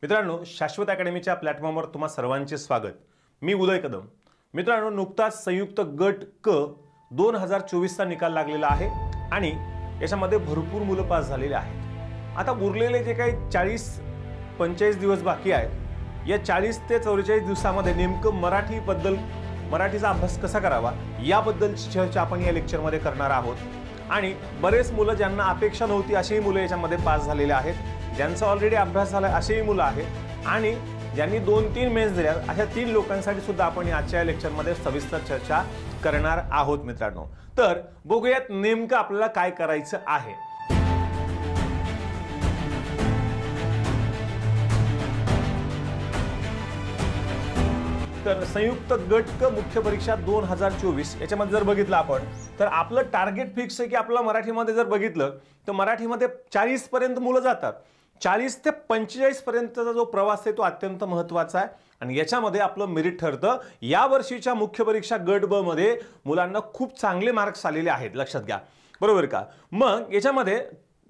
मित्रांनो, शाश्वत अकॅडमीच्या प्लॅटफॉर्मवर तुम्हा सर्वांचे स्वागत। मी उदय कदम। मित्रांनो, नुकताच संयुक्त गट क 2024 चा निकाल लागलेला आहे आणि याच्यामध्ये भरपूर मुलं पास झालेले आहेत। आता उरलेले जे काही 40-45 दिवस बाकी आहेत, या 40 ते 44 दिवसामध्ये नेमकं मराठीचा अभ्यास कसा करावा याबद्दलची चर्चा आपण या लेक्चरमध्ये करणार आहोत। आणि बरेच मुलं ज्यांना अपेक्षा नव्हती अशीही मुलं याच्यामध्ये पास झालेले आहेत, ज्यांचा ऑलरेडी अभ्यास झाला असेही मुलं आहेत आणि ज्यांनी 2-3 मेन्स दिल्या अशा 3 लोकांसाठी सुद्धा आपण आजच्या लेक्चरमध्ये सविस्तर चर्चा करणार आहोत। मित्रांनो, तर बघूयात नेमकं आपल्याला काय करायचं आहे। तर संयुक्त गट क मुख्य परीक्षा 2024 याच्यामध्ये जर बघितलं आपण तर आपलं टार्गेट फिक्स आहे की आपलं मराठीमध्ये जर बघितलं तर मराठीमध्ये 40 पर्यंत मुलं जातात। 40 ते 45 पर्यंतचा जो प्रवास आहे तो अत्यंत महत्त्वाचा आहे आणि याच्यामध्ये आपलं मेरिट ठरतं। या वर्षीच्या मुख्य परीक्षा गट ब मध्ये मुलांना खूप चांगले मार्क्स आलेले आहेत, लक्षात घ्या, बरोबर का। मग याच्यामध्ये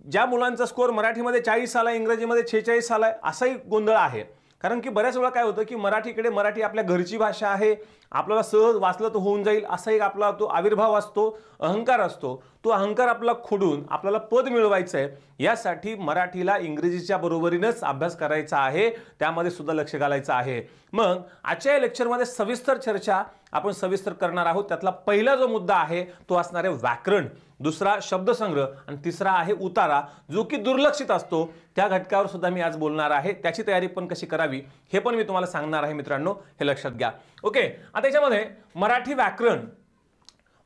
ज्या मुलांचा स्कोर मराठीमध्ये 40 आला, इंग्रजीमध्ये 46 आला, असाही गोंधळ आहे। कारण की बऱ्याच वेळा काय होतं की मराठी आपल्या घरची भाषा आहे, आपल्याला सहज वाचलं तर होऊन जाईल असा एक आपला तो आविर्भाव असतो, अहंकार असतो। तो अहंकार आपला खोडून आपल्याला पद मिळवायचं आहे, यासाठी मराठीला इंग्रजीच्या बरोबरीनेच अभ्यास करायचा आहे, त्यामध्ये सुद्धा लक्ष घालायचं आहे। मग आजच्या लेक्चरमध्ये सविस्तर चर्चा आपण सविस्तर करणार आहोत। त्यातला पहिला जो मुद्दा आहे तो असणार आहे व्याकरण, दुसरा शब्दसंग्रह आणि तिसरा आहे उतारा, जो की दुर्लक्षित असतो। त्या घटकावर सुद्धा मी आज बोलणार आहे, त्याची तयारी पण कशी करावी हे पण मी तुम्हाला सांगणार आहे। मित्रांनो, हे लक्षात घ्या। ओके, आता याच्यामध्ये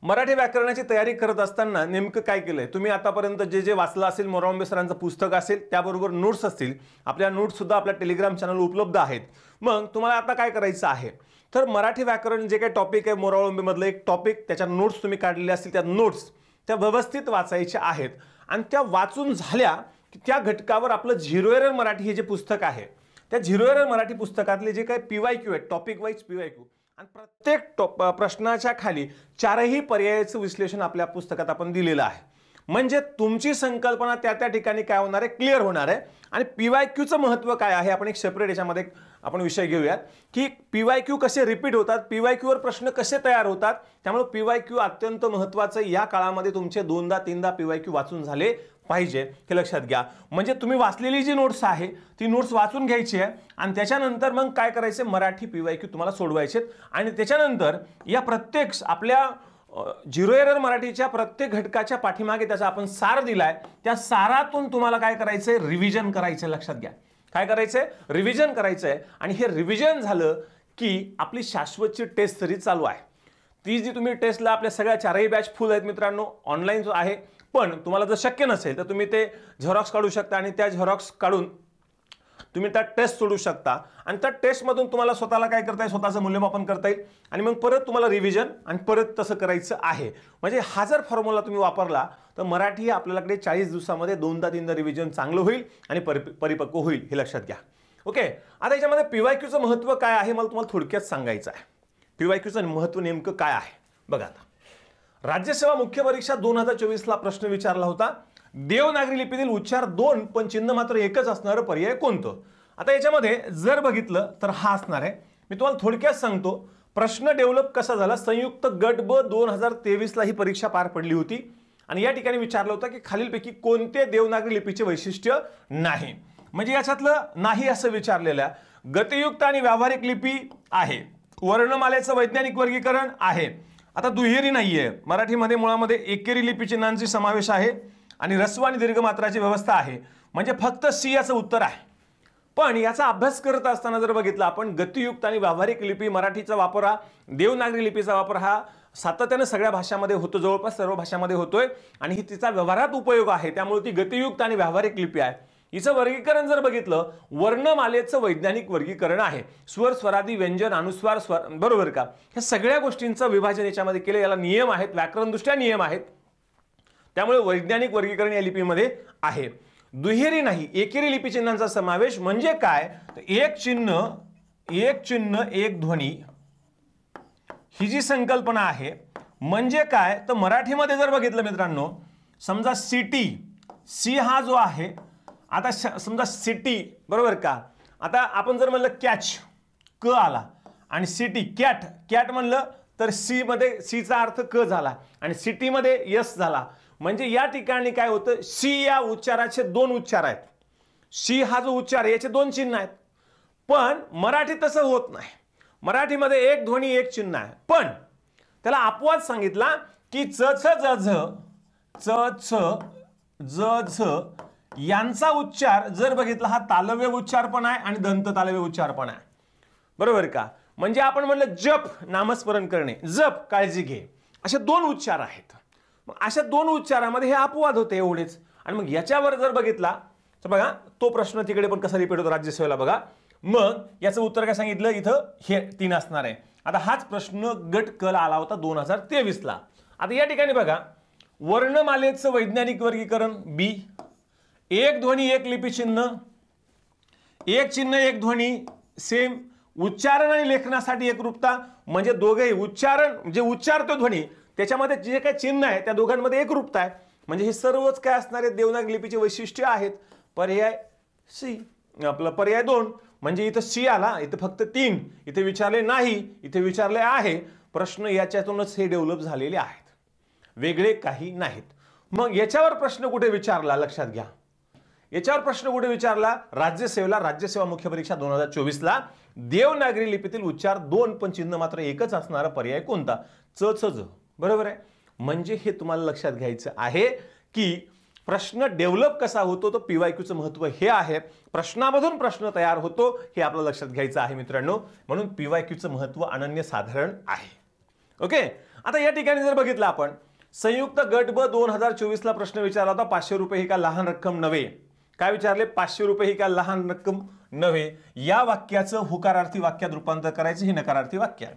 मराठी व्याकरणाची तयारी करत असताना नेमकं काय केलंय तुम्ही आतापर्यंत जे वाचलं असेल, मोराळुंबे सरांचं पुस्तक असेल, त्याबरोबर नोट्स असतील, आपल्या नोट्स सुद्धा आपल्या टेलिग्राम चॅनलवर उपलब्ध आहेत। मग तुम्हाला आता काय करायचं आहे तर मराठी व्याकरण जे काही टॉपिक आहे मोराळुंबे मधलं एक टॉपिक, त्याच्या नोट्स तुम्ही काढलेले असतील, त्या नोट्स त्या व्यवस्थित वाचायच्या आहेत आणि त्या वाचून झाल्या की त्या घटकावर आपलं झिरो एरर मराठी हे जे पुस्तक आहे, त्या झिरो एरर मराठी पुस्तकातले जे काही पीवायक्यू आहेत, टॉपिक वाईज पीवायक्यू, आणि प्रत्येक प्रश्नाच्या खाली 4ही पर्यायाचं विश्लेषण आपल्या पुस्तकात आपण दिलेलं आहे। म्हणजे तुमची संकल्पना त्या ठिकाणी काय होणार आहे, क्लिअर होणार आहे। आणि पीवायक्यूचं महत्त्व काय आहे आपण एक सेपरेट याच्यामध्ये आपण विषय घेऊयात की पीवायक्यू कसे रिपीट होतात, पीवायक्यूवर प्रश्न कसे तयार होतात। त्यामुळे पीवायक्यू अत्यंत महत्त्वाचं, या काळामध्ये तुमचे 2दा-3दा पीवायक्यू वाचून झाले पाहिजे, हे लक्षात घ्या। म्हणजे तुम्ही वाचलेली जी नोट्स आहे ती नोट्स वाचून घ्यायची आहे आणि त्याच्यानंतर मग काय करायचे, मराठी पीवायक्यू तुम्हाला सोडवायचे आणि त्याच्यानंतर या प्रत्येक आपल्या झिरो एरर मराठीच्या प्रत्येक घटकाच्या पाठीमागे त्याचा आपण सार दिलाय, त्या सारातून तुम्हाला काय करायचंय, रिव्हिजन करायचंय। लक्षात घ्या, काय करायचंय, रिव्हिजन करायचंय। आणि हे रिव्हिजन झालं की आपली शाश्वतची टेस्ट सिरीज चालू आहे। ती जी तुम्ही टेस्टला आपल्या सगळ्या 4ही बॅच फुल आहेत मित्रांनो, ऑनलाईन आहे। पण तुम्हाला जर शक्य नसेल तर तुम्ही ते झेरॉक्स काढू शकता आणि त्या झेरॉक्स काढून तुम्ही त्या टेस्ट सोडू शकता आणि त्या टेस्टमधून तुम्हाला स्वतःला काय करता येईल, स्वतःचं मूल्यमापन करता येईल आणि मग परत तुम्हाला रिव्हिजन आणि परत तसं करायचं आहे। म्हणजे हा जर फॉर्म्युला तुम्ही वापरला तर मराठी आपल्याकडे 40 दिवसामध्ये 2दा-3दा रिव्हिजन चांगलं होईल आणि परिपक्व होईल, हे लक्षात घ्या। ओके, आता याच्यामध्ये पीवायक्यूचं महत्त्व काय आहे मला तुम्हाला थोडक्यात सांगायचं आहे। पीवायक्यूचं महत्त्व नेमकं काय आहे बघा। आता राज्यसेवा मुख्य परीक्षा 2024 ला प्रश्न विचारला होता, देवनागरी लिपीतील उच्चार 2 पण चिन्ह मात्र एकच असणारं पर्याय कोणतं। आता याच्यामध्ये जर बघितलं तर हा असणार आहे। मी तुम्हाला थोडक्यात सांगतो प्रश्न डेव्हलप कसा झाला। संयुक्त गट ब 2023 ला ही परीक्षा पार पडली होती आणि या ठिकाणी विचारलं होतं की खालीलपैकी कोणते देवनागरी लिपीचे वैशिष्ट्य नाही। म्हणजे याच्यातलं नाही असं विचारलेलं आहे। गतियुक्त आणि व्यावहारिक लिपी आहे, वर्णमालेचं वैज्ञानिक वर्गीकरण आहे। आता दुहेरी नाहीये, मराठीमध्ये मुळामध्ये एकेरी लिपी चिन्हांचा समावेश आहे आणि ऱ्हस्व आणि दीर्घ मात्राची व्यवस्था आहे। म्हणजे फक्त सी याचं उत्तर आहे। पण याचा अभ्यास करत असताना जर बघितलं आपण, गतियुक्त आणि व्यावहारिक लिपी मराठीचा वापर हा, देवनागरी लिपीचा वापर हा सातत्याने सगळ्या भाषांमध्ये होतो, जवळपास सर्व भाषांमध्ये होतोय आणि ही तिचा व्यवहारात उपयोग आहे, त्यामुळे ती गतियुक्त आणि व्यावहारिक लिपी आहे। हिचं वर्गीकरण जर बघितलं, वर्णमालेचं वैज्ञानिक वर्गीकरण आहे, स्वर, स्वरादी, व्यंजन, अनुस्वार, स्वर, बरोबर का, ह्या सगळ्या गोष्टींचं विभाजन याच्यामध्ये केलं। याला नियम आहेत, व्याकरणदृष्ट्या नियम आहेत, त्यामुळे वैज्ञानिक वर्गीकरण या लिपीमध्ये आहे। दुहेरी नाही, एकेरी लिपी चिन्हांचा समावेश म्हणजे काय, तर एक चिन्ह एक ध्वनी ही जी संकल्पना आहे म्हणजे काय, तर मराठीमध्ये जर बघितलं मित्रांनो, समजा सिटी, सी हा जो आहे, आता समजा सिटी, बरोबर का, आता आपण जर म्हणलं कॅच, क आला, आणि सिटी कॅट, कॅट म्हणलं तर सी मध्ये सीचा अर्थ क झाला आणि सिटी मध्ये यस झाला. म्हणजे या ठिकाणी काय होतं, सी या उच्चाराचे दोन उच्चार आहेत. सी हा जो उच्चार याचे दोन चिन्ह आहेत. पण मराठी तसं होत नाही. मराठीमध्ये एक ध्वनी एक चिन्ह आहे. पण त्याला अपवाद सांगितला की च छ ज झ, च छ ज झ यांचा उच्चार जर बघितला हा तालव्य उच्चार पण आहे आणि दंत तालव्य उच्चार पण आहे. बरोबर का? म्हणजे आपण म्हणलं जप नामस्मरण करणे, जप काळजी घे, असे दोन उच्चार आहेत. मग अशा दोन उच्चारामध्ये हे अपवाद होते एवढेच. आणि मग याच्यावर जर बघितला तर बघा तो प्रश्न तिकडे पण कसा रिपीट होतो राज्यसेवेला बघा. मग याचं उत्तर काय सांगितलं, इथं हे 3 असणार आहे. आता हाच प्रश्न गट क ला आला होता 2023 ला. आता या ठिकाणी बघा वर्णमालेचं वैज्ञानिक वर्गीकरण बी, एक ध्वनी एक लिपी चिन्ह, एक चिन्ह एक ध्वनी सेम, उच्चारण आणि लेखनासाठी एकरूपता, म्हणजे दोघेही उच्चारण जे उच्चारतो ध्वनी त्याच्यामध्ये जे काही चिन्ह आहे त्या दोघांमध्ये एकरूपता आहे. म्हणजे हे सर्वच काय असणारे देवनागरी लिपीचे वैशिष्ट्य आहेत. पर्याय सी, आपला पर्याय 2. म्हणजे इथं सी आला, इथं फक्त 3, इथे विचारले नाही, इथे विचारले आहे. प्रश्न याच्यातूनच हे डेव्हलप झालेले आहेत, वेगळे काही नाहीत. मग याच्यावर प्रश्न कुठे विचारला लक्षात घ्या. याच्यावर प्रश्न कुठे विचारला, राज्यसेवेला, राज्यसेवा मुख्य परीक्षा 2024 ला देवनागरी लिपीतील उच्चार 2 पण चिन्ह मात्र एकच असणारा पर्याय कोणता, च छ ज. बरोबर आहे. म्हणजे हे तुम्हाला लक्षात घ्यायचं आहे की प्रश्न डेव्हलप कसा होतो तो पीवायक्यूचं महत्व हे आहे. प्रश्नामधून प्रश्न तयार होतो हे आपल्याला लक्षात घ्यायचं आहे मित्रांनो. म्हणून पीवायक्यूचं महत्व अनन्यसाधारण आहे. ओके. आता या ठिकाणी जर बघितलं आपण संयुक्त गट ब 2024 ला प्रश्न विचारला होता, 500 रुपये ही का लहान रक्कम नव्हे. काय विचारले, 500 रुपये ही का लहान रक्कम नव्हे. या वाक्याचं होकारार्थी वाक्यात रूपांतर करायचं, हे नकारार्थी वाक्य आहे.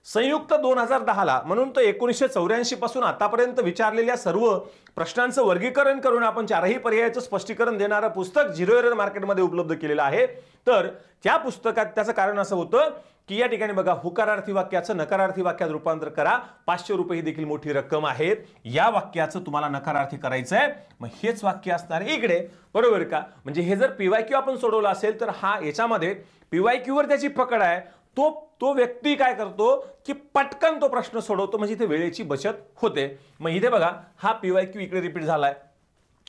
संयुक्त 2010 ला म्हणून तर 1984 पासून आतापर्यंत विचारलेल्या सर्व प्रश्नांचं वर्गीकरण करून आपण 4ही पर्यायाचं स्पष्टीकरण देणारं पुस्तक झिरो एरर मार्केटमध्ये उपलब्ध केलेलं आहे. तर त्या पुस्तकात त्याचं कारण असं होतं की या ठिकाणी बघा होकारार्थी वाक्याचं नकारार्थी वाक्यात रूपांतर करा, 500 रुपये ही देखील मोठी रक्कम आहे. या वाक्याचं तुम्हाला नकारार्थी करायचं आहे. मग हेच वाक्य असणार इकडे. बरोबर का? म्हणजे हे जर पीवायक्यू आपण सोडवलं असेल तर हा याच्यामध्ये पीवायक्यू वर त्याची पकड आहे. तो व्यक्ती काय करतो की पटकन तो प्रश्न सोडवतो, म्हणजे इथे वेळेची बचत होते. मग इथे बघा हा पीवायक्यू इकडे रिपीट झालाय.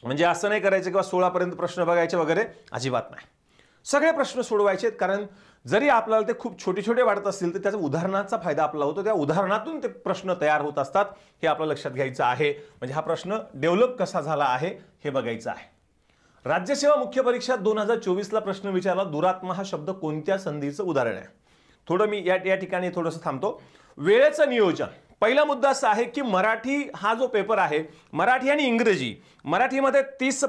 म्हणजे असं नाही करायचं किंवा 16 पर्यंत प्रश्न बघायचे वगैरे, अजिबात नाही. सगळे प्रश्न सोडवायचे. कारण जरी आपल्याला ते खूप छोटे छोटे वाटत असतील तर त्याचा उदाहरणाचा फायदा आपला होतो. त्या उदाहरणातून ते प्रश्न तयार होत असतात, हे आपल्याला लक्षात घ्यायचं आहे. म्हणजे हा प्रश्न डेव्हलप कसा झाला आहे हे बघायचं आहे. राज्यसेवा मुख्य परीक्षा 2024 ला प्रश्न विचारला, दुरात्मा हा शब्द कोणत्या संधीचं उदाहरण आहे. थोडं मी या ठिकाणी थोडंसं थांबतो. वेळेचं नियोजन. पहिला मुद्दा असा आहे की मराठी हा जो पेपर आहे, मराठी आणि इंग्रजी, मराठीमध्ये 50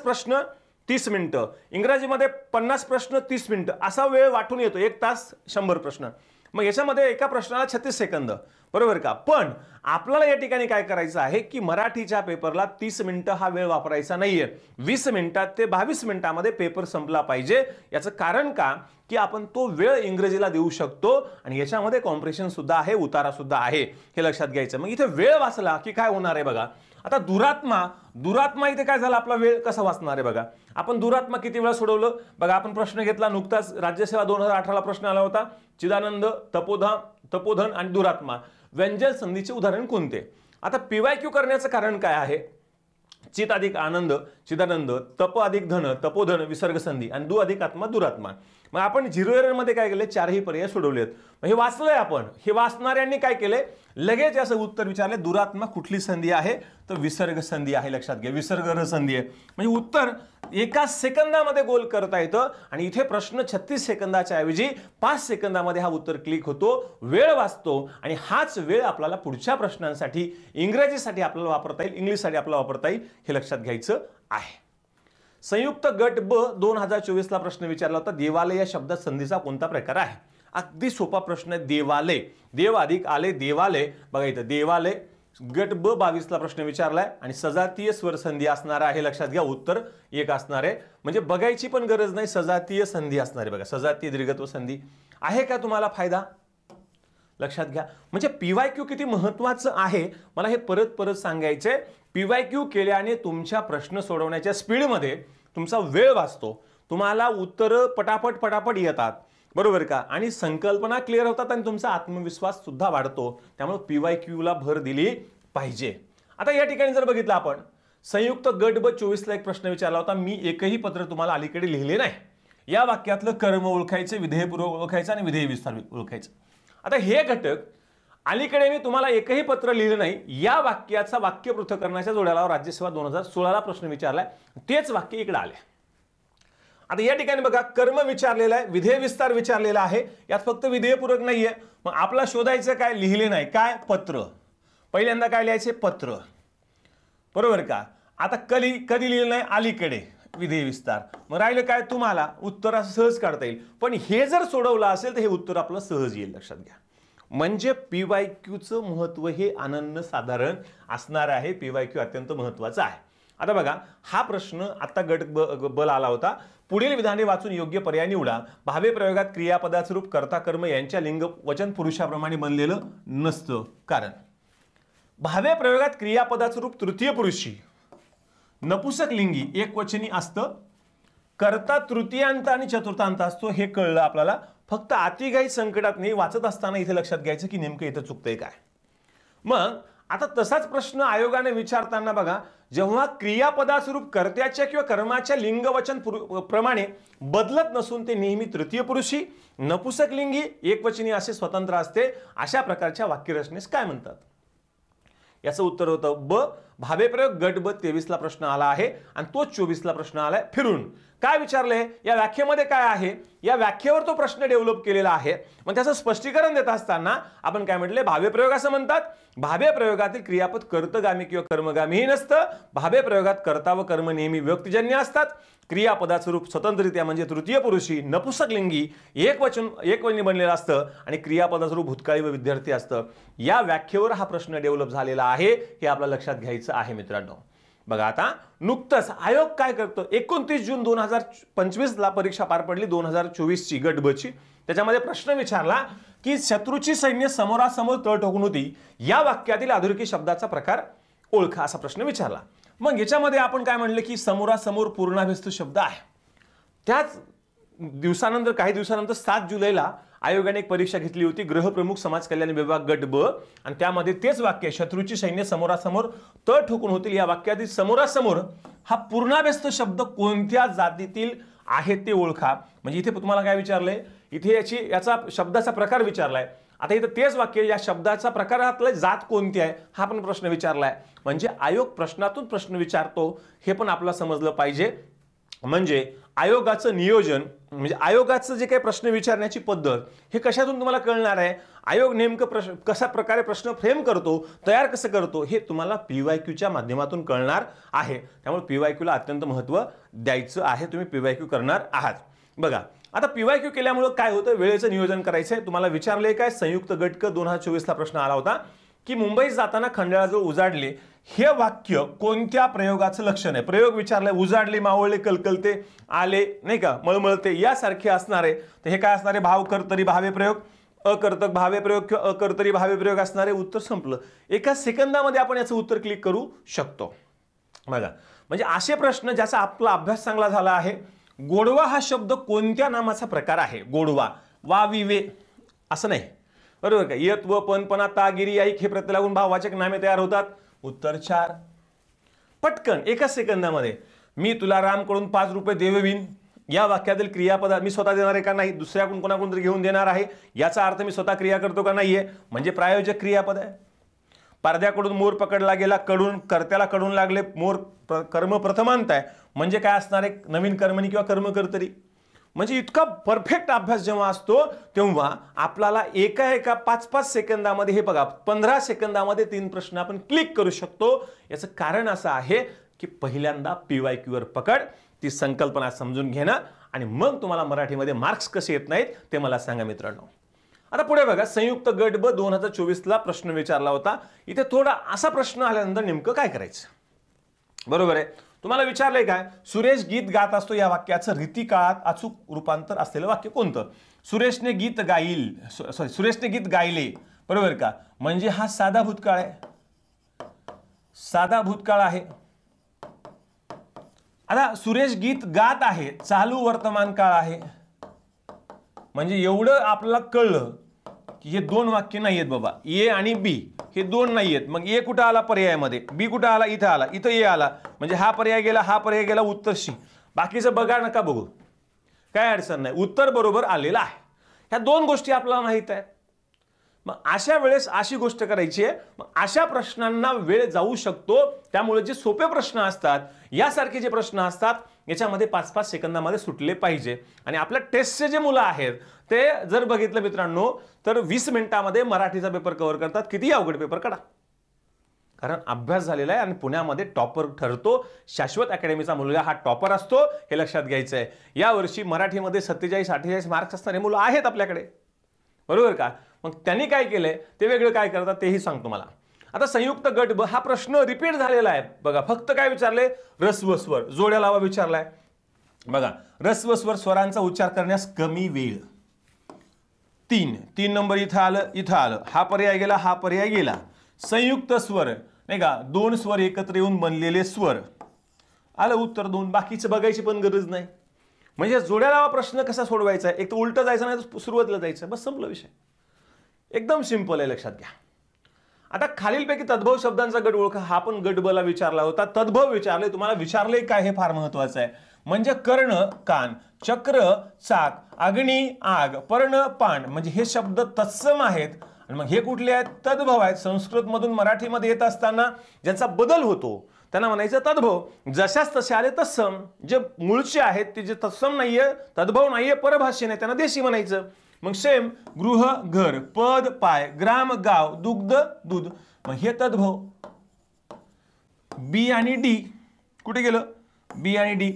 प्रश्न 30 मिनिटं, इंग्रजीमध्ये 50 प्रश्न 30 मिनिटं असा वेळ वाटून येतो. 1 तास 100 प्रश्न. मग याच्यामध्ये एका प्रश्नाला 36 सेकंद. बरोबर का? पण आपल्याला या ठिकाणी काय करायचं आहे की मराठीच्या पेपरला 30 मिनिटं हा वेळ वापरायचा नाहीये. 20 मिनिटात ते 22 मिनिटांमध्ये पेपर संपला पाहिजे. याचं कारण का की आपण तो वेळ इंग्रजीला देऊ शकतो आणि याच्यामध्ये कॉम्प्रेशन सुद्धा आहे, उतारा सुद्धा आहे, हे लक्षात घ्यायचं. मग इथे वेळ वाचला की काय होणार आहे बघा. आता दुरात्मा इथे काय झाला, आपला वेळ कसा वाचणार आहे बघा. आपण दुरात्मा किती वेळा सोडवलं बघा. आपण प्रश्न घेतला नुकताच राज्यसेवा 2018 ला प्रश्न आला होता, चिदानंद, तपोधन आणि दुरात्मा व्यंजन संधीचे उदाहरण कोणते. आता पीवायक्यू करण्याचं कारण काय आहे, चित अधिक आनंद चिदानंद, तप अधिक धन तपोधन विसर्ग संधी आणि दु अधिक आत्मा दुरात्मा. मग आपण झिरो एरर मध्ये काय केले, 4ही पर्याय सोडवलेत. हे वाचलंय आपण. हे वाचणाऱ्यांनी काय केले, लगेच असं उत्तर विचारले, दुरात्मा कुठली संधी आहे तर विसर्ग संधी आहे. लक्षात घ्या, विसर्ग संधी आहे. म्हणजे उत्तर एका सेकंदामध्ये गोल करता येतं. आणि इथे प्रश्न 36 सेकंदाच्या ऐवजी 5 सेकंदामध्ये हा उत्तर क्लिक होतो, वेळ वाचतो आणि हाच वेळ आपल्याला पुढच्या प्रश्नांसाठी इंग्रजीसाठी आपल्याला वापरता येईल, इंग्लिशसाठी आपल्याला वापरता येईल, हे लक्षात घ्यायचं आहे. संयुक्त गट ब 2024 ला प्रश्न विचारला होता, देवालय या शब्दात संधीचा कोणता प्रकार आहे. अगदी सोपा प्रश्न आहे. देवालय, देव अधिक आले देवालय. बघा इथं देवालय. गट ब 22 ला प्रश्न विचारलाय आणि सजातीय स्वर संधी असणार आहे. लक्षात घ्या, उत्तर 1 असणार आहे. म्हणजे बघायची पण गरज नाही, सजातीय संधी असणार आहे. बघा सजातीय दीर्घत्व संधी आहे का, तुम्हाला फायदा लक्षात घ्या. म्हणजे पीवायक्यू किती महत्वाचं आहे मला हे परत परत सांगायचंय. पीवायक्यू केल्याने तुमच्या प्रश्न सोडवण्याच्या स्पीडमध्ये तुमचा वेळ वाचतो, तुम्हाला उत्तर पटापट पटापट येतात, बरोबर का, आणि संकल्पना क्लिअर होतात आणि तुमचा आत्मविश्वास सुद्धा वाढतो. त्यामुळे PYQ ला भर दिली पाहिजे. आता या ठिकाणी जर बघितलं आपण संयुक्त गट ब 24 ला एक प्रश्न विचारला होता. मी एकही पत्र तुम्हाला अलीकडे लिहिले नाही. या वाक्यातलं कर्म ओळखायचे, विधेयपूर्वक ओळखायचं आणि विधेय विस्तार ओळखायचं. आता हे घटक अलीकडे मी तुम्हाला एकही पत्र लिहिलं नाही. या वाक्याचा वाक्य पृथक्करणाच्या जोड्याला राज्यसेवा 2016 ला प्रश्न विचारलाय, तेच वाक्य इकडे आले. आता या ठिकाणी बघा कर्म विचारलेला आहे, विधेय विस्तार विचारलेला आहे, यात फक्त विधेयपूर्वक नाहीये. मग आपला शोधायचं काय, लिहिले नाही काय, पत्र. पहिल्यांदा काय लिहायचे, पत्र, बरोबर का. आता कधी लिहिलं नाही, अलीकडे, विधेय विस्तार. मग राहिलं काय, तुम्हाला उत्तर असं सहज काढता येईल. पण हे जर सोडवलं असेल तर हे उत्तर आपलं सहज येईल, लक्षात घ्या. म्हणजे PYQचं महत्व हे अनन्यसाधारण असणार आहे. PYQ अत्यंत महत्वाचा आहे. आता बघा हा प्रश्न आता गट बल आला होता. पुढील विधाने वाचून योग्य पर्याय निवडा. भावे प्रयोगात क्रियापदाचं रूप कर्ता कर्म यांच्या लिंग वचन पुरुषाप्रमाणे बनलेलं नसतं. कारण भावे प्रयोगात क्रियापदाचं रूप तृतीय पुरुषी नपुसक लिंगी एकवचनी असतं. कर्ता तृतीयांत आणि चतुर्थांत असतो, हे कळलं आपल्याला. फक्त अतिघाई संकटात नाही वाचत असताना इथे लक्षात घ्यायचं की नेमकं इथं चुकतंय काय. मग आता तसाच प्रश्न आयोगाने विचारताना बघा, जेव्हा क्रियापदाचं रूप कर्त्याच्या किंवा कर्माच्या लिंगवचन प्रमाणे बदलत नसून ते नेहमी तृतीय पुरुषी नपुसक लिंगी एकवचनी असे स्वतंत्र असते, अशा प्रकारच्या वाक्यरचनेस काय म्हणतात. याचं उत्तर होतं ब. भावे प्रयोग गट ब 23 ला प्रश्न आला आहे आणि तो 24 ला प्रश्न आलाय फिरून. काय विचारलंय, या व्याख्येमध्ये काय आहे, या व्याख्येवर तो प्रश्न डेव्हलप केलेला आहे. मग त्याचं स्पष्टीकरण देत असताना आपण काय म्हटले, भावे प्रयोग असं म्हणतात. भावे प्रयोगातील क्रियापद कर्तगामी किंवा कर्मगामीही नसतं. भावे प्रयोगात कर्ता व कर्म नेहमी व्यक्तिजन्य असतात. क्रियापदाचं रूप स्वतंत्ररित्या म्हणजे तृतीय पुरुषी नपुसक लिंगी एकवचनी बनलेलं असतं आणि क्रियापदाचं रूप भूतकाळी व विद्यार्थी असतं. या व्याख्येवर हा प्रश्न डेव्हलप झालेला आहे, हे आपल्याला लक्षात घ्यायचं आहे मित्रांनो. बघा आता नुकतंच आयोग काय करतो, 29 जून 2025 ला परीक्षा पार पडली 2024 ची गट ब ची. त्याच्यामध्ये प्रश्न विचारला की शत्रूची सैन्य समोरासमोर तळ ठोकून होती, या वाक्यातील अधोरेखित शब्दाचा प्रकार ओळखा, असा प्रश्न विचारला. मग याच्यामध्ये आपण काय म्हणलं की समोरासमोर पूर्णाभ्यस्त शब्द आहे. त्याच दिवसानंतर काही दिवसानंतर 7 जुलैला आयोगाने एक परीक्षा घेतली होती, गृहप्रमुख समाज कल्याण विभाग गट ब, आणि त्यामध्ये तेच वाक्य शत्रूची सैन्य समोरासमोर तळ ठोकून होतील, या वाक्यातील समोरासमोर हा पूर्णाभ्यस्त शब्द कोणत्या जातीतील आहे ते ओळखा. म्हणजे इथे तुम्हाला काय विचारलंय, इथे याचा शब्दाचा प्रकार विचारलाय. आता इथं तेच वाक्य या शब्दाचा प्रकारातलं जात कोणती आहे हा पण प्रश्न विचारलाय. म्हणजे आयोग प्रश्नातून प्रश्न विचारतो हे पण आपल्याला समजलं पाहिजे. म्हणजे आयोगाचं नियोजन, म्हणजे आयोगाचं जे काही प्रश्न विचारण्याची पद्धत हे कशातून तुम्हाला कळणार आहे. आयोग नेमकं कशा प्रकारे प्रश्न फ्रेम करतो, तयार कसं करतो, हे तुम्हाला PYQच्या माध्यमातून कळणार आहे. त्यामुळे PYQला अत्यंत महत्त्व द्यायचं आहे. तुम्ही PYQ करणार आहात. बघा आता PYQ केल्यामुळे काय होतं, वेळेचं नियोजन करायचं आहे. तुम्हाला विचारले काय, संयुक्त गट क 2024 ला प्रश्न आला होता की मुंबईत जाताना खंडाळाजवळ उजाडले, हे वाक्य कोणत्या प्रयोगाचं लक्षण आहे. प्रयोग विचारलाय, उजाडले, मावळले, कलकलते, आले, नाही का, मळमळते, यासारखे असणारे. तर हे काय असणारे, भाव कर्तरी भावे प्रयोग, अकर्तक भावे प्रयोग किंवा अकर्तरी भावे प्रयोग असणारे. उत्तर संपलं. एका सेकंदामध्ये आपण याचं उत्तर क्लिक करू शकतो. बघा म्हणजे असे प्रश्न ज्याचा आपला अभ्यास चांगला झाला आहे. गोडवा हा शब्द कोणत्या नामाचा प्रकार आहे. गोडवा, वा विवे असं नाही, बरोबर का. यत व पण, पणा, ता, गिरी, ऐक हे प्रत्यय लागून भाववाचक नामे तयार होतात. उत्तर 4. पटकन एका सेकंदामध्ये. मी तुला रामकडून 5 रुपये देवीन, या वाक्यातील क्रियापद मी स्वतः देणार आहे का नाही, दुसऱ्याकडून कोणाकडून तरी घेऊन देणार आहे, याचा अर्थ मी स्वतः क्रिया करतो का नाहीये, म्हणजे प्रायोजक क्रियापद आहे. पडद्याकडून मोर पकडला गेला, कडून कर्त्याला कडून लागले, मोर कर्म प्रथमांत आहे, म्हणजे काय असणार आहे, नवीन कर्मणी किंवा कर्म कर्तरी. म्हणजे इतका परफेक्ट अभ्यास जेव्हा असतो तेव्हा आपल्याला एका 5-5 सेकंदामध्ये, हे बघा 15 सेकंदामध्ये 3 प्रश्न आपण क्लिक करू शकतो. याचं कारण असं आहे की पहिल्यांदा PYQ वर पकड, ती संकल्पना समजून घेणं, आणि मग तुम्हाला मराठीमध्ये मार्क्स कसे येत नाहीत ते मला सांगा मित्रांनो. आता पुढे बघा, संयुक्त गट ब 2024 ला प्रश्न विचारला होता. इथे थोडा असा प्रश्न आल्यानंतर नेमकं काय करायचं, बरोबर आहे. तुम्हाला विचारलंय काय, सुरेश गीत गात असतो, या वाक्याचं रीती काळात अचूक रूपांतर असलेलं वाक्य कोणतं. सुरेशने गीत गायले, बरोबर का. म्हणजे हा साधा भूतकाळ आहे, साधा भूतकाळ आहे. आता सुरेश गीत गात आहे, चालू वर्तमान काळ आहे, म्हणजे एवढं आपल्याला कळलं की हे दोन वाक्य नाही आहेत बाबा, ए आणि बी हे दोन नाही आहेत. मग ए कुठं आला पर्यायामध्ये, बी कुठं आला, इथं आला, इथं ए आला, म्हणजे हा पर्याय गेला, हा पर्याय गेला, उत्तर सी. बाकीचं बघा नका बघू, काय अडचण नाही, उत्तर बरोबर आलेलं आहे. ह्या दोन गोष्टी आपल्याला माहित आहेत. मग अशा वेळेस अशी गोष्ट करायची आहे, मग अशा प्रश्नांना वेळ जाऊ शकतो. त्यामुळे जे सोपे प्रश्न असतात, यासारखे जे प्रश्न असतात, याच्यामध्ये 5-5 सेकंदामध्ये सुटले पाहिजे. आणि आपल्या टेस्टचे जे मुलं आहेत ते जर बघितलं मित्रांनो, तर 20 मिनिटामध्ये मराठीचा पेपर कव्हर करतात. किती अवघड पेपर काढा, कारण अभ्यास झालेला आहे आणि पुण्यामध्ये टॉपर ठरतो. शाश्वत अकॅडमीचा मुलगा हा टॉपर असतो, हे लक्षात घ्यायचं आहे. यावर्षी मराठीमध्ये 47-48 मार्क्स असणारे मुलं आहेत आपल्याकडे, बरोबर का. मग त्यांनी काय केलंय ते वेगळं काय करतात तेही सांगतो मला. आता संयुक्त गट ब हा प्रश्न रिपीट झालेला आहे बघा. फक्त काय विचारले, रस्व स्वर जोड्या लावा विचारलाय बघा. रस्व स्वर स्वरांचा उच्चार करण्यास कमी वेळ. 3 नंबर इथं आलं, इथं आलं, हा पर्याय गेला, हा पर्याय गेला. संयुक्त स्वर नाही का, 2 स्वर एकत्र येऊन बनलेले स्वर, आलं उत्तर 2. बाकीचं बघायची पण गरज नाही. म्हणजे जोड्या लावा प्रश्न कसा सोडवायचा, एक तर उलट जायचं नाही तर सुरुवातीला जायचं, बस संपला विषय. एकदम सिंपल आहे, लक्षात घ्या. आता खालीलपैकी तद्भव शब्दांचा गट ओळखा, हा पण गट बला विचारला होता. तद्भव विचारले, तुम्हाला विचारले काय हे फार महत्वाचं आहे. म्हणजे कर्ण कान, चक्र चाक, अग्नी आग, पर्ण पान, म्हणजे हे शब्द तत्सम आहेत. आणि मग हे कुठले आहेत, तद्भव आहेत. संस्कृत मधून मराठीमध्ये येत असताना ज्यांचा बदल होतो त्यांना म्हणायचं तद्भव. जशाच तसे आले तत्सम, जे मूळचे आहेत ते जे तत्सम नाहीये, तद्भव नाहीये, परभाषी नाही, त्यांना देशी म्हणायचं. मग सेम गृह घर, पद पाय, ग्राम गाव, दुग्ध दूध, मग हे तद्भव. बी आणि डी कुठे गेलं, बी आणि डी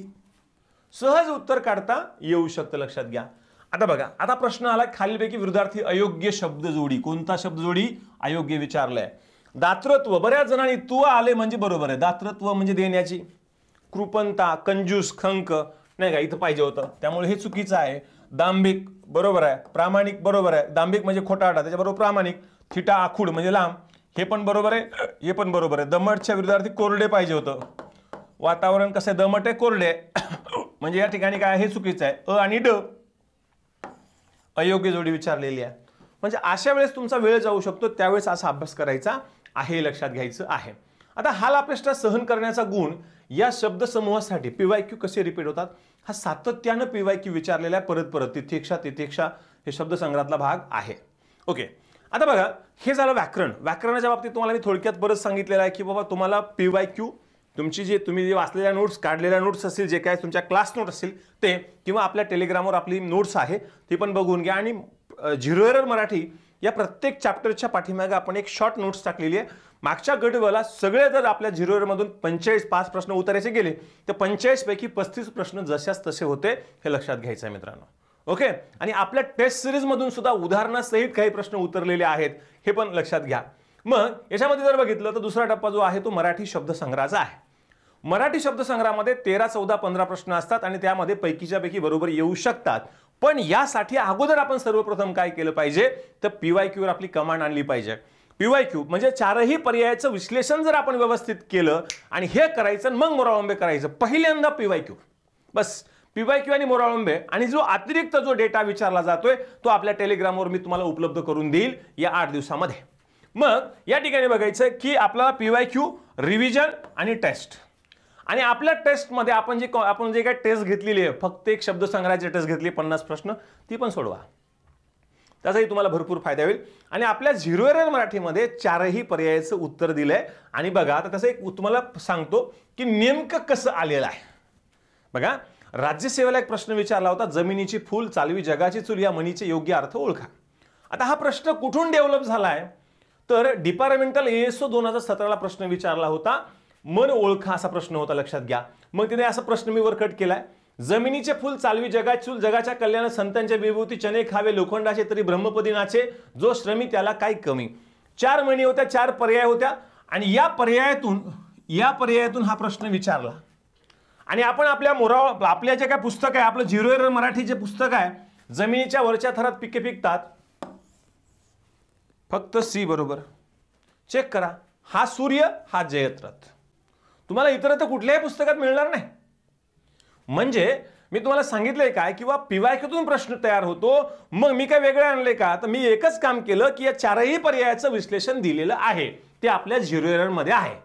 सहज उत्तर काढता येऊ शकतं, लक्षात घ्या. आता बघा, आता प्रश्न आला खालीलपैकी विरुद्धार्थी अयोग्य शब्द जोडी. कोणता शब्द जोडी अयोग्य विचारलाय. दातृत्व, बऱ्याच जणांनी तू आले म्हणजे बरोबर आहे, दातृत्व म्हणजे देण्याची. कृपणता, कंजूस, खंक नाही का, इथं पाहिजे होतं, त्यामुळे हे चुकीचं आहे. दांभिक बरोबर आहे, प्रामाणिक बरोबर आहे, दांभिक म्हणजे खोटारडा, त्याच्याबरोबर प्रामाणिक. थिटा आखूड म्हणजे लांब, हे पण बरोबर आहे, हे पण बरोबर आहे. दमटच्या विरुद्धार्थी कोरडे पाहिजे होतं. वातावरण कसं आहे, दमट आहे, कोरडे आहे, म्हणजे या ठिकाणी काय हे चुकीचं आहे. अ आणि ड अयोग्य जोडी विचारलेली आहे. म्हणजे अशा वेळेस तुमचा वेळ जाऊ शकतो, त्यावेळेस असा अभ्यास करायचा आहे, लक्षात घ्यायचं आहे. आता हाल अपेष्टा सहन करण्याचा गुण या शब्दसमूहासाठी पीवायक्यू कसे रिपीट होतात, हा सातत्यानं पीवायक्यू विचारलेला आहे, परत परत. तिथेक्षा तिथेक्षा हे शब्दसंग्रहातला भाग आहे. ओके, आता बघा, हे झालं व्याकरण. व्याकरणाच्या बाबतीत तुम्हाला मी थोडक्यात परत सांगितलेलं आहे की बाबा तुम्हाला पीवायक्यू तुमची तुम्ही जे वाचलेल्या नोट्स, काढलेल्या नोट्स असतील, जे काय तुमच्या क्लास नोट असतील ते, किंवा आपल्या टेलिग्रामवर आपली नोट्स आहे ती पण बघून घ्या. आणि झिरो एरर मराठी या प्रत्येक चॅप्टरच्या पाठीमागे आपण एक शॉर्ट नोट्स टाकलेली आहे. मागच्या गटवाला सगळे जर आपल्या झिरो एरर मधून 45 प्रश्न उतरायचे गेले तर 45 पैकी 35 प्रश्न जशाच तसे होते, हे लक्षात घ्यायचं आहे मित्रांनो. ओके, आणि आपल्या टेस्ट सिरीज मधून सुद्धा उदाहरणासहित काही प्रश्न उतरलेले आहेत, हे पण लक्षात घ्या. मग याच्यामध्ये जर बघितलं तर दुसरा टप्पा जो आहे तो मराठी शब्दसंग्रहाचा आहे. मराठी शब्दसंग्रहामध्ये 13, 14, 15 प्रश्न असतात आणि त्यामध्ये पैकीच्या पैकी बरोबर येऊ शकतात. पण यासाठी अगोदर आपण सर्वप्रथम काय केलं पाहिजे, तर पीवायक्यूवर आपली कमांड आणली पाहिजे. पीवायक्यू म्हणजे चारही पर्यायाचं विश्लेषण जर आपण व्यवस्थित केलं आणि हे करायचं, मग मोराळंबे करायचं. पहिल्यांदा पीवायक्यू, बस पीवायक्यू आणि मोराळंबे. आणि जो अतिरिक्त जो डेटा विचारला जातोय तो आपल्या टेलिग्रामवर मी तुम्हाला उपलब्ध करून देईल या 8 दिवसामध्ये. मग या ठिकाणी बघायचं की आपला पीवायक्यू, रिव्हिजन आणि टेस्ट. आणि आपल्या टेस्टमध्ये आपण जे काय टेस्ट घेतलेली आहे, फक्त एक शब्दसंग्रहाची टेस्ट घेतली 50 प्रश्न, ती पण सोडवा, त्याचाही तुम्हाला भरपूर फायदा होईल. आणि आपल्या झिरो एरर मराठीमध्ये 4ही पर्यायाचं उत्तर दिलंय. आणि बघा, आता तसं एक तुम्हाला सांगतो की नेमकं कसं आलेलं आहे. बघा, राज्यसेवेला एक प्रश्न विचारला होता, जमिनीची फूल चालवी जगाची चूल या म्हणीचे योग्य अर्थ ओळखा. आता हा प्रश्न कुठून डेव्हलप झालाय, तर डिपार्टमेंटल ASO 2017ला प्रश्न विचारला होता, मन ओळखा असा प्रश्न होता, लक्षात घ्या. मग तिने असा प्रश्न मी वर कट केलाय, जमिनीचे फूल चालवी जगाची चूल, जगाच्या कल्याण संतांच्या विभूती, चणे खावे लोखंडाचे तरी ब्रह्मपदी नाचे, जो श्रमी त्याला काय कमी. 4 म्हणी होत्या, 4 पर्याय होत्या. आणि या पर्यायातून हा प्रश्न विचारला. आणि आपण आपल्या जे काय पुस्तक आहे, आपलं झिरो एरर मराठी जे पुस्तक आहे, जमिनीच्या वरच्या थरात पिके पिकतात, फक्त सी बरोबर. चेक करा, हा सूर्य, हा जयत्रथ. तुम्हाला इतर तर कुठल्याही पुस्तकात मिळणार नाही. म्हणजे मी तुम्हाला सांगितलंय काय किंवा पीवायक्यूतून प्रश्न तयार होतो, मग मी काय वेगळे आणले का? तर मी एकच काम केलं की या चारही पर्यायाचं विश्लेषण दिलेलं आहे, ते आपल्या 0 एरर मध्ये आहे,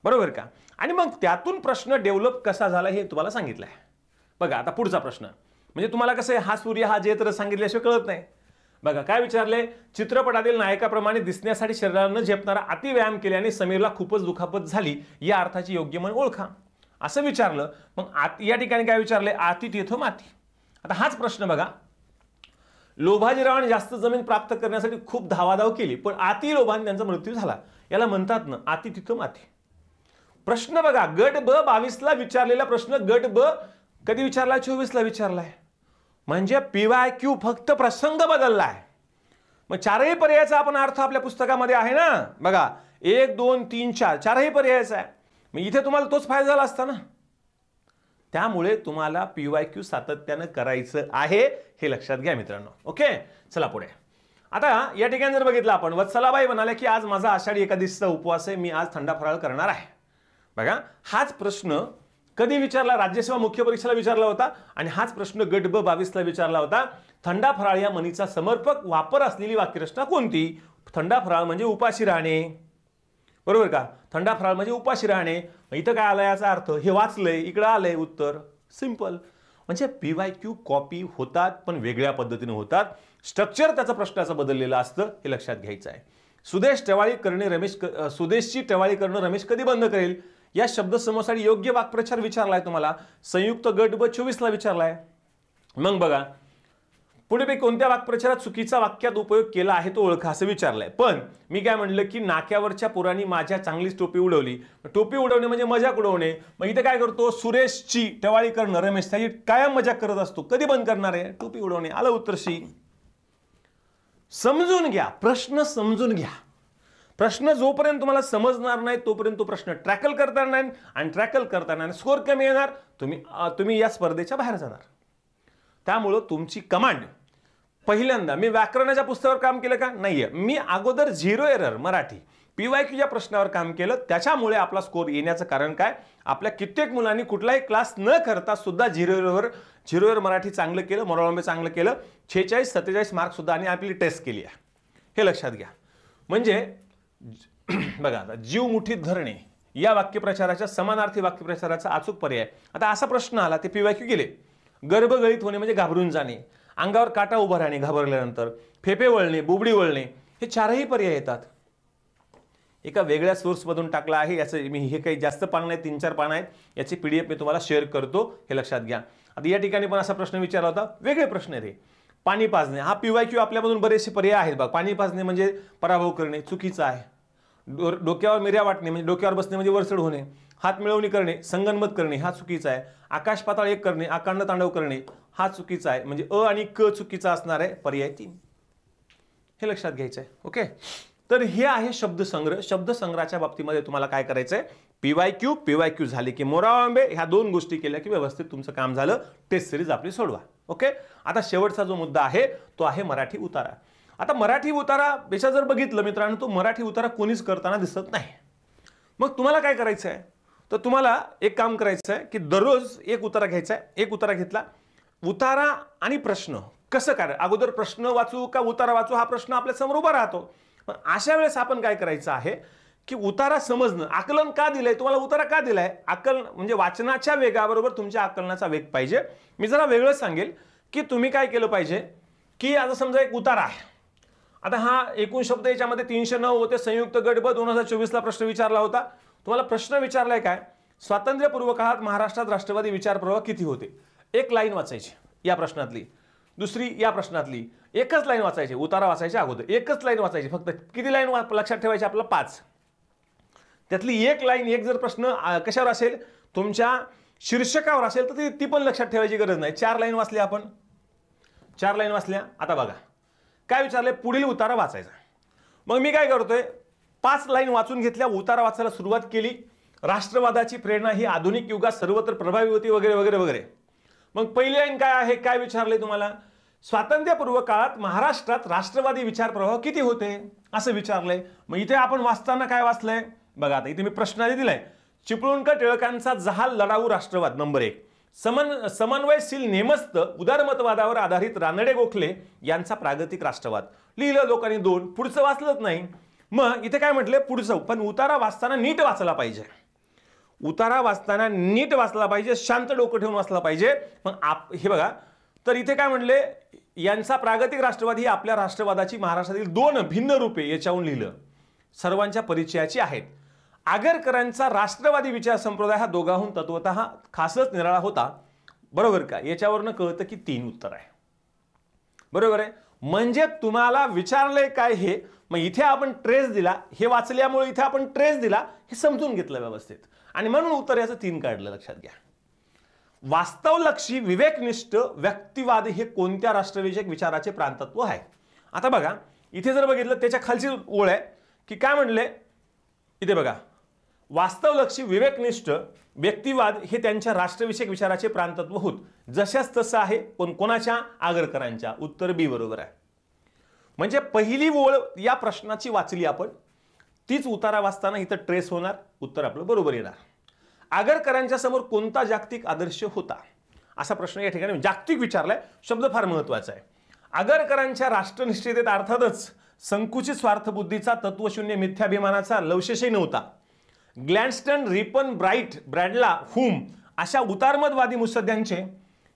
बरोबर का? आणि मग त्यातून प्रश्न डेव्हलप कसा झाला हे तुम्हाला सांगितलंय. बघा आता पुढचा प्रश्न, म्हणजे तुम्हाला कसं आहे, हा सूर्य हा जे तर सांगितल्याशिवाय कळत नाही. बघा काय विचारले, चित्रपटातील नायकाप्रमाणे दिसण्यासाठी शरीराला न झेपणारा अतिव्यायाम केल्याने समीरला खूपच दुखापत झाली, या अर्थाची योग्य म्हण ओळखा, असं विचारलं. मग या ठिकाणी काय विचारले, आती तेथ माती. आता हाच प्रश्न बघा, लोभाजीरावाने जास्त जमीन प्राप्त करण्यासाठी खूप धावाधाव केली, पण अति लोभाने त्यांचा मृत्यू झाला, याला म्हणतात ना आती तिथं माती. प्रश्न बघा, गट ब 22ला विचारलेला प्रश्न गट ब कधी विचारलाय, 24ला विचारलाय. म्हणजे पीवायक्यू फक्त प्रसंग बदललाय. मग चारही पर्यायाचा आपण अर्थ आपल्या पुस्तकामध्ये आहे ना, बघा 1 2 3 4 चारही पर्यायाचा आहे. मग इथे तुम्हाला तोच फायदा झाला असता ना. त्यामुळे तुम्हाला पीवायक्यू सातत्यानं करायचं आहे, हे लक्षात घ्या मित्रांनो. ओके, चला पुढे. आता या ठिकाणी जर बघितलं आपण, वत्सलाबाई म्हणाल्या की आज माझा आषाढी एकादशीचा उपवास आहे, मी आज थंडा फराळ करणार आहे. बघा हाच प्रश्न कधी विचारला, राज्यसेवा मुख्य परीक्षेला विचारला होता, आणि हाच प्रश्न गट ब 22ला विचारला होता. थंडा फराळ या म्हणीचा समर्पक वापर असलेली वाक्यरचना कोणती? थंडा फराळ म्हणजे उपाशी राहणे, बरोबर का? थंडा फराळ म्हणजे उपाशी राहणे. इथं काय आलं याचा अर्थ, हे वाचलंय, इकडं आलंय उत्तर, सिंपल. म्हणजे पीवायक्यू कॉपी होतात पण वेगळ्या पद्धतीने होतात, स्ट्रक्चर त्याचं प्रश्नाचं बदललेलं असतं, हे लक्षात घ्यायचं आहे. सुदेशची टवाळी करणं रमेश कधी बंद करेल, या शब्दसमूहासाठी योग्य वाक्प्रचार विचारलाय तुम्हाला, संयुक्त गट ब 24ला विचारलाय. मग बघा पुढे कोणत्या वाक्प्रचारात चुकीचा वाक्यात उपयोग केला आहे तो ओळखा, असं विचारलंय. पण मी काय म्हणलं की नाक्यावरच्या पोरांनी माझ्या चांगलीच टोपी उडवली. टोपी उडवणे म्हणजे मजाक उडवणे. मग इथे काय करतो, सुरेशची टवाळी करणं रमेश त्याची कायम मजाक करत असतो, कधी बंद करणार आहे, टोपी उडवणे. आलं उत्तर सी. समजून घ्या, प्रश्न समजून घ्या. प्रश्न जोपर्यंत तुम्हाला समजणार नाही तोपर्यंत तो प्रश्न ट्रॅकल करता नाही, आणि ट्रॅकल करताना स्कोर कमी येणार, तुम्ही या स्पर्धेच्या बाहेर जाणार. त्यामुळं तुमची कमांड, पहिल्यांदा मी व्याकरणाच्या पुस्तकावर काम केलं का? नाहीये. मी अगोदर 0 एरर मराठी पीवायक्यूच्या प्रश्नावर काम केलं, त्याच्यामुळे आपला स्कोर येण्याचं कारण काय, आपल्या कित्येक मुलांनी कुठलाही क्लास न करता सुद्धा 0 एरर मराठी चांगलं केलं, मोराळंबे चांगलं केलं, 46-47 मार्क सुद्धा, आणि आपली टेस्ट केली आहे, हे लक्षात घ्या. म्हणजे बघा आता, जीव मुठीत धरणे या वाक्यप्रचाराच्या समानार्थी वाक्यप्रचाराचा अचूक पर्याय. आता असा प्रश्न आला, ते पीवायक्यू गेले. गर्भगळीत होणे म्हणजे घाबरून जाणे, अंगावर काटा उभा राहणे घाबरल्यानंतर, फेफे वळणे, बुबडी वळणे, हे चारही पर्याय येतात. एका वेगळ्या सोर्समधून टाकला आहे, याचं मी हे काही जास्त पानं नाही, 3-4 पानं आहेत, याची PDF मी तुम्हाला शेअर करतो, हे लक्षात घ्या. आता या ठिकाणी पण असा प्रश्न विचारला होता, वेगळे प्रश्न आहेत हे. पाणी पाजणे हा पीवायक्यू आपल्यामधून बरेचसे पर्याय आहेत बघा. पाणी पाजणे म्हणजे पराभव करणे, चुकीचं आहे. डोक्यावर मिऱ्या वाटणे म्हणजे डोक्यावर बसणे म्हणजे वरचढ होणे, हात मिळवणी करणे, संगनमत करणे हा चुकीचा आहे. आकाश पाताळ एक करणे, आकांड तांडव करणे हा चुकीचा आहे, म्हणजे अ आणि क चुकीचा असणार आहे, पर्याय 3, हे लक्षात घ्यायचं आहे. ओके, तर हे आहे शब्दसंग्रह. शब्दसंग्रहाच्या बाबतीमध्ये तुम्हाला काय करायचंय, पीवायक्यू झाले की मोराळंबे, ह्या 2 गोष्टी केल्या की व्यवस्थित तुमचं काम झालं. टेस्ट सिरीज आपली सोडवा. ओके, आता शेवटचा जो मुद्दा आहे तो आहे मराठी उतारा. आता मराठी उतारा पेक्षा जर बघितलं मित्रांनो, तो मराठी उतारा कोणीच करताना दिसत नाही. मग तुम्हाला काय करायचं आहे, तर तुम्हाला एक काम करायचं आहे की दररोज एक उतारा घ्यायचा आहे. एक उतारा घेतला, उतारा आणि प्रश्न कसं काय, अगोदर प्रश्न वाचू का उतारा वाचू हा प्रश्न आपल्या समोर उभा राहतो. पण अशा वेळेस आपण काय करायचं आहे की उतारा समजणं, आकलन का दिलंय तुम्हाला, उतारा का दिलाय, आकलन म्हणजे वाचनाच्या वेगाबरोबर तुमच्या आकलनाचा वेग पाहिजे. मी जरा वेगळं सांगेल की तुम्ही काय केलं पाहिजे की आता समजा एक उतारा आहे. आता हा एकूण शब्द याच्यामध्ये 309 होते. संयुक्त गट ब 2024ला प्रश्न विचारला होता. तुम्हाला प्रश्न विचारलाय काय, स्वातंत्र्यपूर्व काळात महाराष्ट्रात राष्ट्रवादी विचार प्रवाह किती होते. एक लाईन वाचायची या प्रश्नातली, दुसरी या प्रश्नातली, एकच लाईन वाचायची, उतारा वाचायच्या अगोदर एकच लाईन वाचायची फक्त. किती लाईन लक्षात ठेवायची आपल्याला, 5. त्यातली एक लाईन, एक जर प्रश्न कशावर असेल, तुमच्या शीर्षकावर असेल तर ती पण लक्षात ठेवायची गरज नाही. 4 लाईन वाचल्या आपण, 4 लाईन वाचल्या. आता बघा काय विचारले, पुढील उतारा वाचायचा. मग मी काय करतोय, 5 लाईन वाचून घेतल्या, उतारा वाचायला सुरुवात केली. राष्ट्रवादाची प्रेरणा ही आधुनिक युगात सर्वत्र प्रभावी होती वगैरे वगैरे वगैरे. मग पहिली लाईन काय आहे, काय विचारले तुम्हाला, स्वातंत्र्यपूर्व काळात महाराष्ट्रात राष्ट्रवादी विचार प्रवाह किती होते असं विचारलंय. मग इथे आपण वाचताना काय वाचलंय बघा. आता इथे मी प्रश्न दिलाय, चिपळूणकर टिळकांचा जहाल लढाऊ राष्ट्रवाद नंबर 1, समन्वयशील नेमस्त उदारमतवादावर आधारित रानडे गोखले यांचा प्रागतिक राष्ट्रवाद. लिहिलं लोकांनी 2, पुढचं वाचलंच नाही. मग इथे काय म्हटले, पुढचं पण उतारा वाचताना नीट वाचला पाहिजे. उतारा वाचताना नीट वाचला पाहिजे, शांत डोकं ठेवून वाचला पाहिजे. मग हे बघा, तर इथे काय म्हटले, यांचा प्रागतिक राष्ट्रवाद ही आपल्या राष्ट्रवादाची महाराष्ट्रातील 2 भिन्न रूपे याच्याहून लिहिलं, सर्वांच्या परिचयाची आहेत. आगरकरांचा राष्ट्रवादी विचार संप्रदाय हा दोघांहून तत्वतः खासच निराळा होता. बरोबर का? याच्यावरनं कळतं की 3 उत्तर आहे. बरोबर आहे. म्हणजे तुम्हाला विचारलंय काय हे, मग इथे आपण ट्रेस दिला, हे वाचल्यामुळे इथे आपण ट्रेस दिला, हे समजून घेतलं व्यवस्थित आणि म्हणून उत्तर याचं 3 काढलं. लक्षात घ्या. वास्तवलक्षी विवेकनिष्ठ व्यक्तिवाद हे कोणत्या राष्ट्रविषयक विचाराचे प्राणतत्व आहे? आता बघा, इथे जर बघितलं त्याच्या खालची ओळ आहे की काय म्हणले, इथे बघा, वास्तवलक्षी विवेकनिष्ठ व्यक्तिवाद हे त्यांच्या राष्ट्रविषयक विचाराचे प्राणतत्व होत. जशाच तसं आहे, पण कोणाच्या? आगरकरांच्या. उत्तर बी बरोबर आहे. म्हणजे पहिली ओळ या प्रश्नाची वाचली आपण, तीच उतारा वाचताना इथं ट्रेस होणार, उत्तर आपलं बरोबर येणार. आगरकरांच्या समोर कोणता जागतिक आदर्श होता? असा प्रश्न या ठिकाणी जागतिक विचारलाय, शब्द फार महत्वाचा आहे. आगरकरांच्या राष्ट्रनिष्ठतेत अर्थातच संकुचित स्वार्थबुद्धीचा, तत्वशून्य मिथ्याभिमानाचा लवशेषही नव्हता. ग्लॅडस्टन, रिपन, ब्राइट, ब्रॅडला, हुम अशा उदारमतवादी मुत्सद्यांचे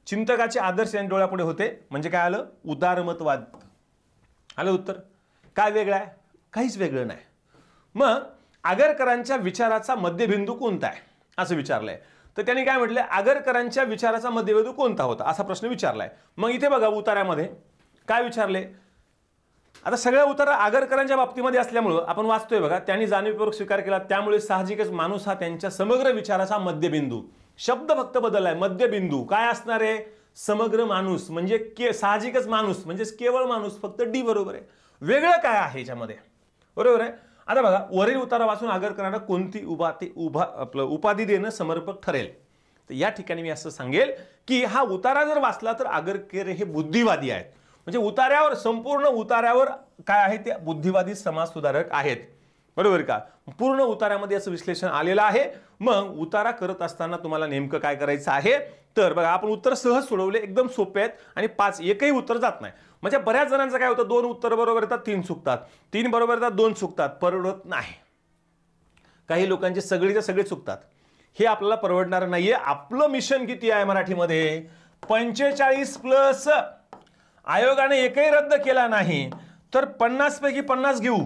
चिंतकाचे आदर्श यांच्या डोळ्यापुढे होते. म्हणजे काय आलं? उदारमतवाद आलं उत्तर. काय वेगळं आहे? काहीच वेगळं नाही. मग आगरकरांच्या विचाराचा मध्यबिंदू कोणता आहे असं विचारलंय. तर त्यांनी काय म्हटलंय, आगरकरांच्या विचाराचा मध्यबिंदू कोणता होता असा प्रश्न विचारलाय. मग इथे बघा उतार्यामध्ये काय विचारले. आता सगळ्या उतारा आगरकरांच्या बाबतीमध्ये असल्यामुळं आपण वाचतोय बघा, त्यांनी जाणीवपूर्वक स्वीकार केला, त्यामुळे साहजिकच माणूस हा त्यांच्या समग्र विचाराचा मध्यबिंदू. शब्द फक्त बदललाय. मध्यबिंदू काय असणार आहे? समग्र माणूस. म्हणजे साहजिकच माणूस म्हणजे केवळ माणूस. फक्त डी बरोबर आहे. वेगळं काय आहे याच्यामध्ये? बरोबर आहे. आता बघा, वरील उतारा वाचून आगरकरांना कोणती उपाधी देणं समर्पक ठरेल? तर या ठिकाणी मी असं सांगेल की हा उतारा जर वाचला तर आगरकर हे बुद्धिवादी आहेत. म्हणजे उतार्यावर, संपूर्ण उतार्यावर काय आहे ते बुद्धिवादी समाज सुधारक आहेत. बरोबर का? पूर्ण उतार्यामध्ये असं विश्लेषण आलेलं आहे. मग उतारा करत असताना तुम्हाला नेमकं काय करायचं आहे? तर बघा, आपण उत्तर सहज सोडवले, एकदम सोपे आहेत आणि 5 एकही उत्तर जात नाही. म्हणजे बऱ्याच जणांचं काय होतं, 2 उत्तर बरोबर येतात, 3 चुकतात, 3 बरोबर येतात, 2 चुकतात. परवडत नाही. काही लोकांचे सगळीचे सगळे चुकतात. हे आपल्याला परवडणार नाहीये. आपलं मिशन किती आहे मराठीमध्ये? 45+. आयोगाने एकही रद्द केला नाही तर 50 पैकी 50 घेऊ.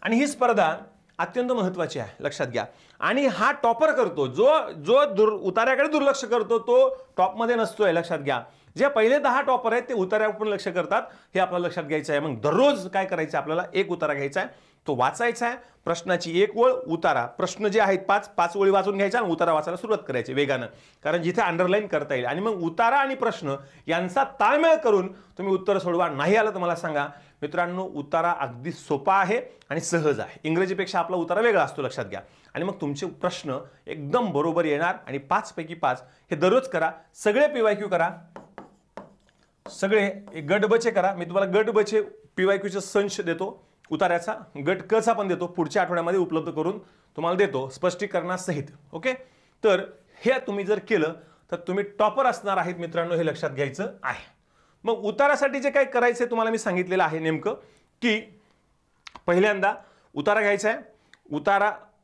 आणि ही स्पर्धा अत्यंत महत्वाची आहे, लक्षात घ्या. आणि हा टॉपर करतो, जो उतार्याकडे दुर्लक्ष करतो तो टॉपमध्ये नसतोय, लक्षात घ्या. जे पहिले 10 टॉपर आहेत ते उतार्यावर पण लक्ष करतात, हे आपल्याला लक्षात घ्यायचं आहे. मग दररोज काय करायचं आपल्याला? एक उतारा घ्यायचा आहे, तो वाचायचा आहे. प्रश्नाची 1 ओळ, उतारा. प्रश्न जे आहेत 5 ओळी वाचून घ्यायचा आणि उतारा वाचायला सुरुवात करायची वेगानं, कारण जिथे अंडरलाईन करता येईल. आणि मग उतारा आणि प्रश्न यांचा ताळमेळ करून तुम्ही उत्तर सोडवा. नाही आलं तर मला सांगा. मित्रांनो, उतारा अगदी सोपा आहे आणि सहज आहे. इंग्रजीपेक्षा आपला उतारा वेगळा असतो, लक्षात घ्या. आणि मग तुमचे प्रश्न एकदम बरोबर येणार. आणि 5 पैकी 5 हे दररोज करा. सगळे PYQ करा, सगळे गट बचे करा. मी तुम्हाला गट बचे PYQचे संच देतो, उतार्याचा गट कचा पण देतो, पुढच्या आठवड्यामध्ये उपलब्ध करून तुम्हाला देतो स्पष्टीकरणासहित. ओके, तर हे तुम्ही जर केलं तर तुम्ही टॉपर असणार आहेत मित्रांनो, हे लक्षात घ्यायचं आहे. मग उतारासाठी जे काय करायचं तुम्हाला मी सांगितलेलं आहे नेमकं, की पहिल्यांदा उतारा घ्यायचा आहे.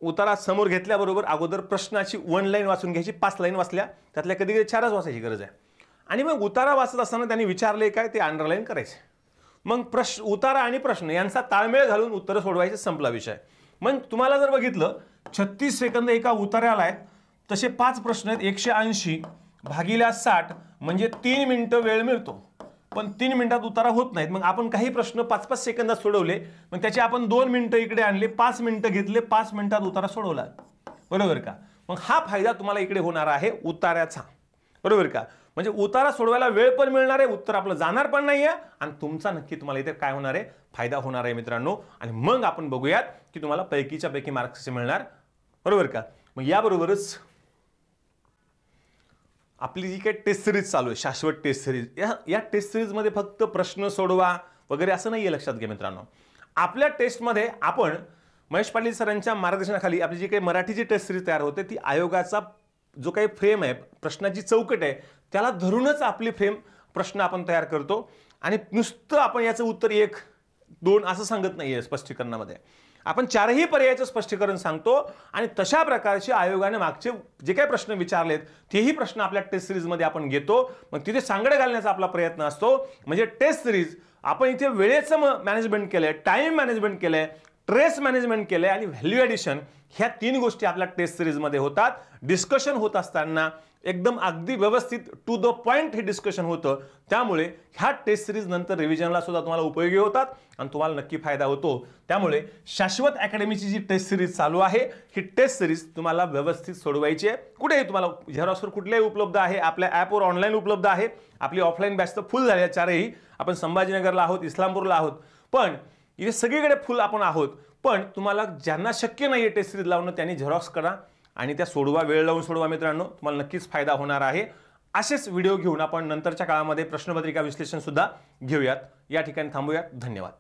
उतारा समोर घेतल्याबरोबर अगोदर प्रश्नाची 1 लाईन वाचून घ्यायची. 5 लाईन वाचल्या त्यातल्या कधी कधी 4च वाचायची गरज आहे. आणि मग उतारा वाचत असताना त्यांनी विचारले काय ते अंडरलाईन करायचे. मग उतारा आणि प्रश्न यांचा ताळमेळ घालून उत्तर सोडवायचे, संपला विषय. मग तुम्हाला जर बघितलं 36 सेकंद एका उतार्याला आहेत, तसे 5 प्रश्न आहेत. 180 भागिले 60 म्हणजे 3 मिनिटं वेळ मिळतो. पण 3 मिनिटात उतारा होत नाहीत. मग आपण काही प्रश्न 5-5 सेकंदात सोडवले, मग त्याचे आपण 2 मिनिटं इकडे आणले, 5 मिनिटं घेतले, 5 मिनिटात उतारा सोडवला. बरोबर का? मग हा फायदा तुम्हाला इकडे होणार आहे उतार्याचा. बरोबर का? म्हणजे उतारा सोडवायला वेळ पण मिळणार आहे, उत्तर आपलं जाणार पण नाहीये आणि तुमचा नक्की तुम्हाला इथे काय होणार आहे? फायदा होणार आहे मित्रांनो. आणि मग आपण बघूयात की तुम्हाला पैकीच्या पैकी मार्क्स कसे मिळणार. बरोबर का? मग याबरोबरच आपली जी काही टेस्ट सिरीज चालू आहे, शाश्वत टेस्ट सिरीज, या टेस्ट सिरीजमध्ये फक्त प्रश्न सोडवा वगैरे असं नाहीये, लक्षात घ्या मित्रांनो. आपल्या टेस्टमध्ये आपण महेश पाटील सरांच्या मार्गदर्शनाखाली आपली जी काही मराठीची टेस्ट सिरीज तयार होते ती आयोगाचा जो काही फ्रेम आहे, प्रश्नाची चौकट आहे, त्याला धरूनच आपली प्रश्न आपण तयार करतो आणि नुसतं आपण याचं उत्तर 1, 2 असं सांगत नाहीये स्पष्टीकरणामध्ये. आपण 4ही पर्यायाचं स्पष्टीकरण सांगतो आणि तशा प्रकारचे आयोगाने मागचे जे काही प्रश्न विचारलेत तेही प्रश्न आपल्या टेस्ट सिरीजमध्ये आपण घेतो. मग तिथे सांगडे घालण्याचा आपला प्रयत्न असतो. म्हणजे टेस्ट सिरीज आपण इथे वेळेचं मॅनेजमेंट केलंय, टाइम मॅनेजमेंट केलंय, ट्रेस मॅनेजमेंट केलंय आणि व्हॅल्यू ॲडिशन ह्या 3 गोष्टी आपल्या टेस्ट सिरीजमध्ये होतात. डिस्कशन होत असताना एकदम अगदी व्यवस्थित टू द पॉइंट हे डिस्कशन होतं. त्यामुळे ह्या टेस्ट सिरीज नंतर रिव्हिजनला सुद्धा तुम्हाला उपयोगी होतात आणि तुम्हाला नक्की फायदा होतो. त्यामुळे शाश्वत अकॅडमीची जी टेस्ट सिरीज चालू आहे, ही टेस्ट सिरीज तुम्हाला व्यवस्थित सोडवायची आहे. कुठेही तुम्हाला झेरॉक्सवर कुठल्याही उपलब्ध आहे, आपल्या ॲपवर ऑनलाईन उपलब्ध आहे. आपली ऑफलाईन बॅच तर फुल झाली आहे 4ही. आपण संभाजीनगरला आहोत, इस्लामपूरला आहोत, पण इथे सगळीकडे फुल आपण आहोत. पण तुम्हाला ज्यांना शक्य नाही आहे टेस्ट सिरीज लावणं त्यांनी झेरॉक्स करा आणि त्या सोडवा, वेळ लावून सोडवा मित्रांनो, तुम्हाला नक्कीच फायदा होणार आहे. असेच व्हिडिओ घेऊन आपण नंतरच्या काळामध्ये प्रश्नपत्रिका विश्लेषण सुद्धा घेऊयात. या ठिकाणी थांबूयात. धन्यवाद.